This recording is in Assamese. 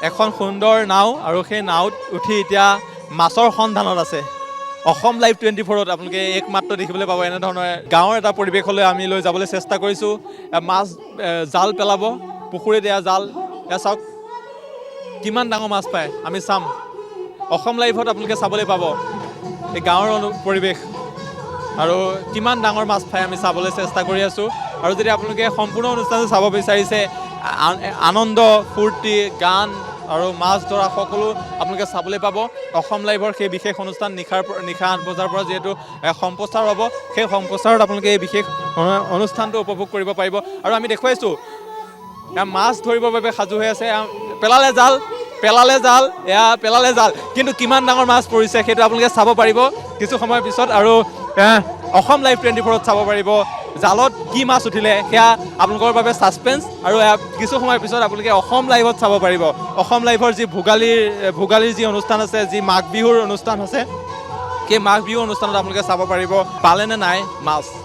এখন সুন্দৰ নাও আৰু সেই নাওত উঠি এতিয়া মাছৰ সন্ধানত আছে। অসম লাইভ 24ত আপোনালোকে একমাত্ৰ দেখিবলৈ পাব এনেধৰণৰ গাঁৱৰ এটা পৰিৱেশলৈ আমি লৈ যাবলৈ চেষ্টা কৰিছোঁ। মাছ জাল পেলাব, পুখুৰীত এয়া জাল, এয়া চাওক কিমান ডাঙৰ মাছ পায় আমি চাম। অসম লাইভত আপোনালোকে চাবলৈ পাব এই গাঁৱৰ পৰিৱেশ আৰু কিমান ডাঙৰ মাছ পায় আমি চাবলৈ চেষ্টা কৰি আছোঁ। আৰু যদি আপোনালোকে সম্পূৰ্ণ অনুষ্ঠানটো চাব বিচাৰিছে, আনন্দ ফূৰ্তি গান আৰু মাছ ধৰা সকলো আপোনালোকে চাবলৈ পাব। অসম লাইভৰ সেই বিশেষ অনুষ্ঠান নিশা 8 বজাৰ পৰা যিহেতু সম্প্ৰচাৰ হ'ব, সেই সম্প্ৰচাৰত আপোনালোকে এই বিশেষ অনুষ্ঠানটো উপভোগ কৰিব পাৰিব। আৰু আমি দেখুৱাইছোঁ মাছ ধৰিবৰ বাবে সাজু হৈ আছে। পেলালে জাল, এয়া পেলালে জাল, কিন্তু কিমান ডাঙৰ মাছ পৰিছে সেইটো আপোনালোকে চাব পাৰিব কিছু সময়ৰ পিছত। আৰু অসম লাইভ 24ত চাব পাৰিব জালত কি মাছ উঠিলে, সেয়া আপোনালোকৰ বাবে ছাছপেন্স। আৰু কিছু সময়ৰ পিছত আপোনালোকে অসম লাইভত চাব পাৰিব অসম লাইভৰ যি ভোগালীৰ যি অনুষ্ঠান আছে, যি মাঘ বিহুৰ অনুষ্ঠান আছে, সেই মাঘ বিহুৰ অনুষ্ঠানত আপোনালোকে চাব পাৰিব পালে নে নাই মাছ।